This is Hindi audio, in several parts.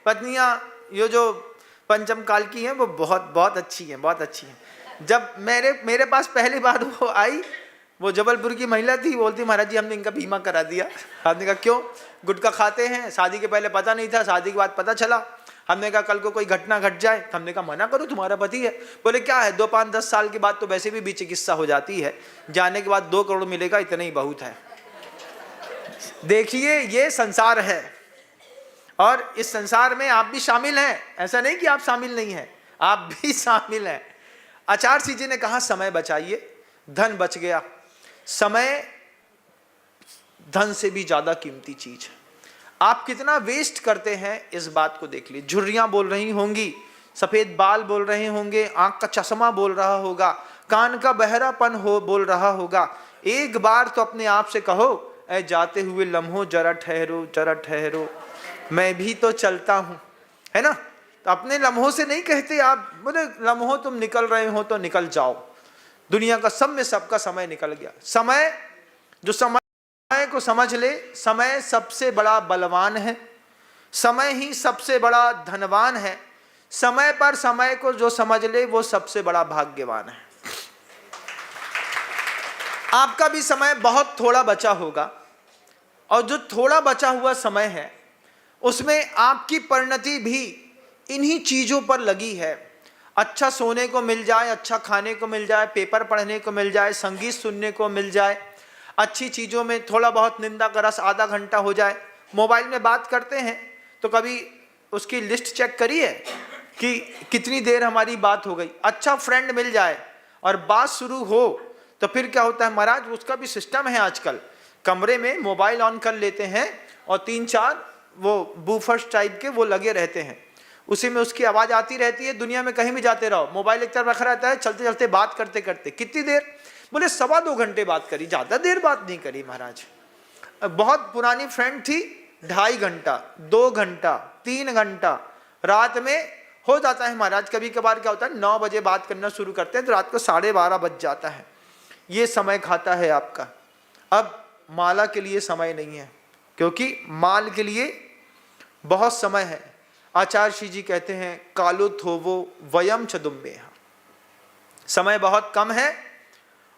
पत्नियां ये जो पंचम काल की हैं वो बहुत बहुत अच्छी हैं, बहुत अच्छी हैं। जब मेरे पास पहली बार वो आई, वो जबलपुर की महिला थी, बोलती महाराज जी हमने इनका बीमा करा दिया। हमने कहा क्यों? गुटखा खाते हैं, शादी के पहले पता नहीं था, शादी के बाद पता चला। हमने कहा कल को कोई घटना घट जाए, तो हमने कहा मना करो, तुम्हारा पति है। बोले क्या है, 2, 5, 10 साल के बाद तो वैसे भी चिकित्सा हो जाती है, जाने के बाद 2 करोड़ मिलेगा, इतना ही बहुत है। देखिए ये संसार है और इस संसार में आप भी शामिल हैं, ऐसा नहीं कि आप शामिल नहीं हैं, आप भी शामिल हैं। आचार्य जी ने कहा समय बचाइए, धन बच गया। समय धन से भी ज्यादा कीमती चीज है। आप कितना वेस्ट करते हैं इस बात को देख लीजिए। झुर्रियां बोल रही होंगी, सफेद बाल बोल रहे होंगे, आंख का चश्मा बोल रहा होगा, कान का बहरापन हो बोल रहा होगा। एक बार तो अपने आप से कहो, ऐ जाते हुए लम्हों जरा ठहरो, जरा ठहरो, मैं भी तो चलता हूं, है ना। तो अपने लम्हों से नहीं कहते आप, बोले लम्हों तुम निकल रहे हो तो निकल जाओ, दुनिया का सब में सबका समय निकल गया। समय जो समय को समझ ले, समय सबसे बड़ा बलवान है, समय ही सबसे बड़ा धनवान है। समय पर समय को जो समझ ले वो सबसे बड़ा भाग्यवान है। आपका भी समय बहुत थोड़ा बचा होगा और जो थोड़ा बचा हुआ समय है उसमें आपकी परिणति भी इन्हीं चीजों पर लगी है। अच्छा सोने को मिल जाए, अच्छा खाने को मिल जाए, पेपर पढ़ने को मिल जाए, संगीत सुनने को मिल जाए, अच्छी चीज़ों में थोड़ा बहुत निंदा का रस आधा घंटा हो जाए। मोबाइल में बात करते हैं तो कभी उसकी लिस्ट चेक करिए कि कितनी देर हमारी बात हो गई। अच्छा फ्रेंड मिल जाए और बात शुरू हो तो फिर क्या होता है महाराज, उसका भी सिस्टम है आजकल, कमरे में मोबाइल ऑन कर लेते हैं और 3-4 वो बूफर्स टाइप के वो लगे रहते हैं, उसी में उसकी आवाज़ आती रहती है। दुनिया में कहीं भी जाते रहो, मोबाइल एक तरफ रखा रहता है, चलते चलते बात करते करते कितनी देर, बोले 2.25 घंटे बात करी, ज़्यादा देर बात नहीं करी महाराज। बहुत पुरानी फ्रेंड थी, 2.5 घंटा, 2 घंटा, 3 घंटा रात में हो जाता है महाराज। कभी कभार क्या होता है 9 बजे बात करना शुरू करते हैं तो रात को 12:30 बज जाता है। ये समय खाता है आपका। अब माला के लिए समय नहीं है, क्योंकि माल के लिए बहुत समय है। आचार्य जी कहते हैं कालो थोवो वयम च दुम्मेहा, समय बहुत कम है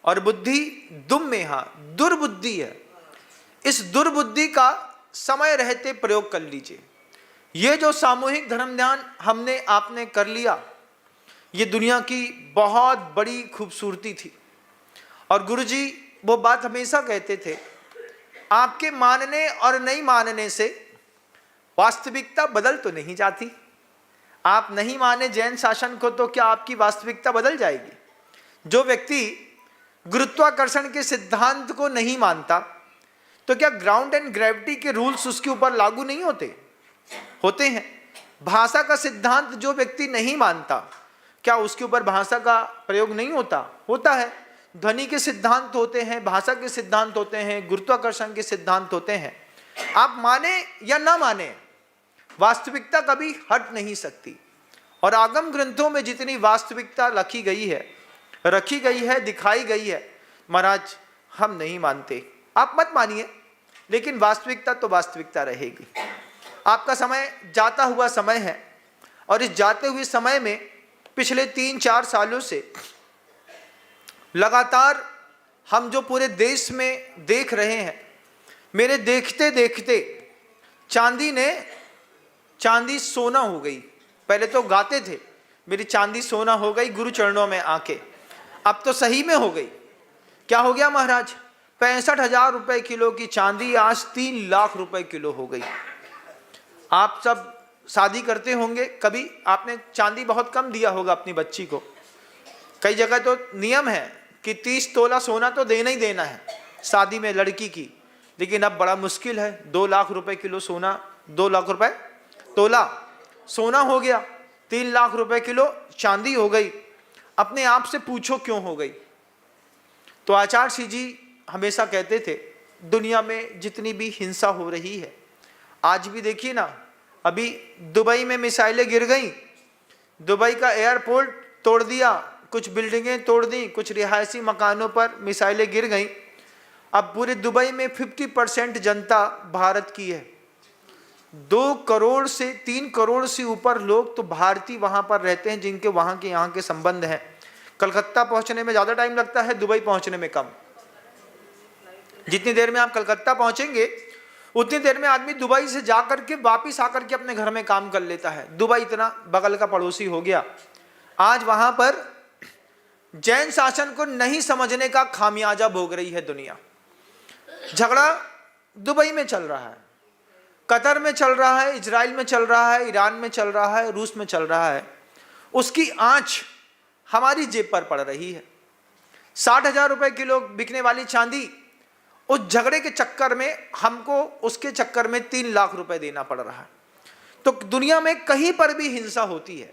और बुद्धि दुम्मेहा, दुर्बुद्धि है। इस दुर्बुद्धि का समय रहते प्रयोग कर लीजिए। ये जो सामूहिक धर्म ध्यान हमने आपने कर लिया, ये दुनिया की बहुत बड़ी खूबसूरती थी। और गुरुजी वो बात हमेशा कहते थे, आपके मानने और नहीं मानने से वास्तविकता बदल तो नहीं जाती। आप नहीं माने जैन शासन को तो क्या आपकी वास्तविकता बदल जाएगी? जो व्यक्ति गुरुत्वाकर्षण के सिद्धांत को नहीं मानता तो क्या ग्राउंड एंड ग्रेविटी के रूल्स उसके ऊपर लागू नहीं होते? होते हैं। भाषा का सिद्धांत जो व्यक्ति नहीं मानता, क्या उसके ऊपर भाषा का प्रयोग नहीं होता? होता है। ध्वनि के सिद्धांत होते हैं, भाषा के सिद्धांत होते हैं, गुरुत्वाकर्षण के सिद्धांत होते हैं। आप माने या ना माने, वास्तविकता कभी हट नहीं सकती। और आगम ग्रंथों में जितनी वास्तविकता रखी गई है, दिखाई गई है, महाराज हम नहीं मानते। आप मत मानिए, लेकिन वास्तविकता तो वास्तविकता रहेगी। आपका समय जाता हुआ समय है और इस जाते हुए समय में पिछले 3-4 सालों से लगातार हम जो पूरे देश में देख रहे हैं, मेरे देखते देखते चांदी सोना हो गई। पहले तो गाते थे मेरी चांदी सोना हो गई गुरु चरणों में आके, अब तो सही में हो गई। क्या हो गया महाराज? 65,000 रुपए किलो की चांदी आज 3 लाख रुपए किलो हो गई। आप सब शादी करते होंगे, कभी आपने चांदी बहुत कम दिया होगा अपनी बच्ची को। कई जगह तो नियम है कि 30 तोला सोना तो देना ही देना है शादी में लड़की की, लेकिन अब बड़ा मुश्किल है। 2 लाख रुपए किलो सोना, 2 लाख रुपए तोला सोना हो गया, 3 लाख रुपए किलो चांदी हो गई। अपने आप से पूछो क्यों हो गई? तो आचार्य जी हमेशा कहते थे, दुनिया में जितनी भी हिंसा हो रही है, आज भी देखिए ना, अभी दुबई में मिसाइलें गिर गई, दुबई का एयरपोर्ट तोड़ दिया, कुछ बिल्डिंगें तोड़ दी, कुछ रिहायशी मकानों पर मिसाइलें गिर गई। अब पूरे दुबई में 50% जनता भारत की है। 2 करोड़ से 3 करोड़ से ऊपर लोग तो भारतीय वहाँ पर रहते हैं, जिनके वहाँ के यहाँ के संबंध हैं। कलकत्ता पहुँचने में ज़्यादा टाइम लगता है, दुबई पहुँचने में कम। जितनी देर में आप कलकत्ता पहुँचेंगे उतनी देर में आदमी दुबई से जाकर के वापिस आकर के अपने घर में काम कर लेता है। दुबई इतना बगल का पड़ोसी हो गया। आज वहाँ पर जैन शासन को नहीं समझने का खामियाजा भोग रही है दुनिया। झगड़ा दुबई में चल रहा है, कतर में चल रहा है, इजराइल में चल रहा है, ईरान में चल रहा है, रूस में चल रहा है। उसकी आंच हमारी जेब पर पड़ रही है। 60,000 रुपए किलो बिकने वाली चांदी, उस झगड़े के चक्कर में हमको उसके चक्कर में 3 लाख रुपए देना पड़ रहा है। तो दुनिया में कहीं पर भी हिंसा होती है।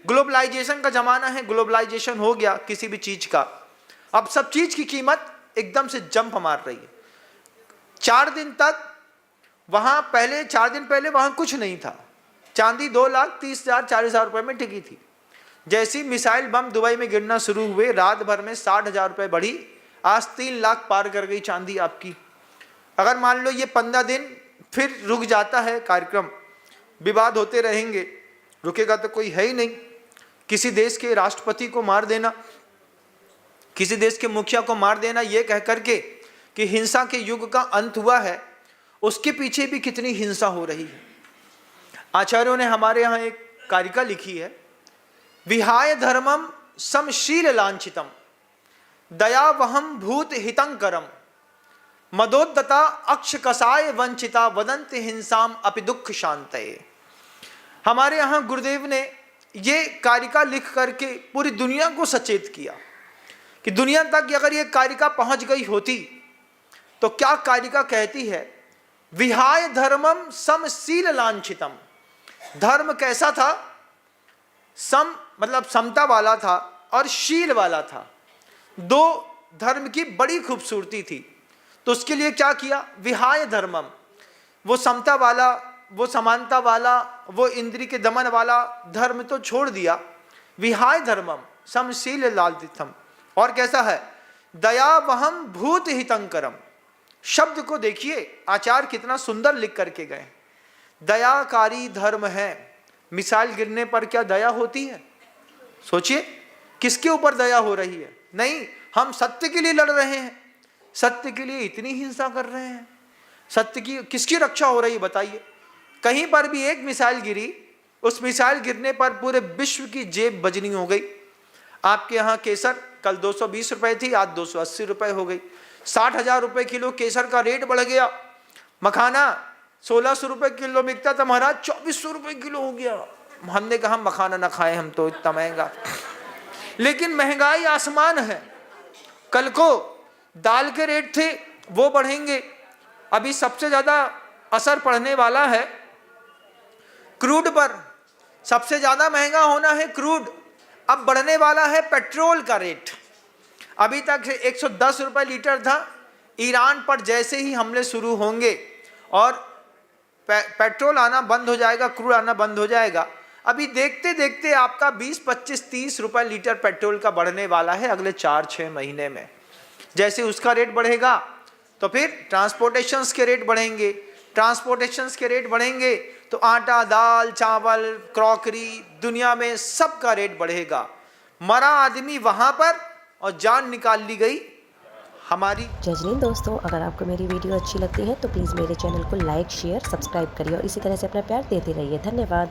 ग्लोबलाइजेशन का जमाना है, ग्लोबलाइजेशन हो गया किसी भी चीज का। अब सब चीज की कीमत एकदम से जंप मार रही है। 4 दिन तक वहां पहले 4 दिन पहले वहां कुछ नहीं था। चांदी 2,30,000 40,000 रुपए में टिकी थी। जैसी मिसाइल बम दुबई में गिरना शुरू हुए, रात भर में 60,000 रुपए बढ़ी, आज 3 लाख पार कर गई चांदी आपकी। अगर मान लो ये 15 दिन फिर रुक जाता है कार्यक्रम, विवाद होते रहेंगे, रुकेगा तो कोई है ही नहीं। किसी देश के राष्ट्रपति को मार देना, किसी देश के मुखिया को मार देना, ये कह करके कि हिंसा के युग का अंत हुआ है, उसके पीछे भी कितनी हिंसा हो रही है। आचार्यों ने हमारे यहाँ एक कारिका लिखी है, विहाय धर्मम समशील लांछितम दयावहम भूत हितंकरम मदोद्दता अक्ष कसाय वंचिता वदंत हिंसाम अपि दुख शांतये। हमारे यहाँ गुरुदेव ने ये कारिका लिख करके पूरी दुनिया को सचेत किया कि दुनिया तक अगर ये कारिका पहुंच गई होती तो क्या कारिका कहती है, विहाय धर्मम समशील लांछितम। धर्म कैसा था? सम मतलब समता वाला था और शील वाला था। 2 धर्म की बड़ी खूबसूरती थी। तो उसके लिए क्या किया? विहाय धर्मम, वो समता वाला, वो समानता वाला, वो इंद्रिय के दमन वाला धर्म तो छोड़ दिया। विहाय धर्मम समशील लांछितम। और कैसा है? दयावहम भूत हितंकरम। शब्द को देखिए, आचार्य कितना सुंदर लिख करके गए। दयाकारी धर्म है। मिसाइल गिरने पर क्या दया होती है? सोचिए किसके ऊपर दया हो रही है? नहीं, हम सत्य के लिए लड़ रहे हैं, सत्य के लिए इतनी हिंसा कर रहे हैं। सत्य की किसकी रक्षा हो रही है बताइए? कहीं पर भी एक मिसाइल गिरी, उस मिसाइल गिरने पर पूरे विश्व की जेब बजनी हो गई। आपके यहाँ केसर कल 220 रुपए थी, आज 280 रुपए हो गई। 60,000 रुपए किलो केसर का रेट बढ़ गया। मखाना 1,600 रुपए किलो बिकता था महाराज, 2,400 रुपए किलो हो गया। हमने कहा मखाना ना खाएं हम तो, इतना महंगा। लेकिन महंगाई आसमान है। कल को दाल के रेट थे वो बढ़ेंगे। अभी सबसे ज्यादा असर पड़ने वाला है क्रूड पर। सबसे ज्यादा महंगा होना है क्रूड। अब बढ़ने वाला है पेट्रोल का रेट। अभी तक 110 रुपए लीटर था। ईरान पर जैसे ही हमले शुरू होंगे और पेट्रोल आना बंद हो जाएगा, क्रूड आना बंद हो जाएगा, अभी देखते देखते आपका 20, 25, 30 रुपए लीटर पेट्रोल का बढ़ने वाला है अगले 4-6 महीने में। जैसे उसका रेट बढ़ेगा तो फिर ट्रांसपोर्टेशंस के रेट बढ़ेंगे। ट्रांसपोर्टेशंस के रेट बढ़ेंगे तो आटा, दाल, चावल, क्रॉकरी, दुनिया में सबका रेट बढ़ेगा। मरा आदमी वहां पर और जान निकाल ली गई हमारी। जजनीन दोस्तों, अगर आपको मेरी वीडियो अच्छी लगती है तो प्लीज़ मेरे चैनल को लाइक, शेयर, सब्सक्राइब करिए और इसी तरह से अपना प्यार देते रहिए। धन्यवाद।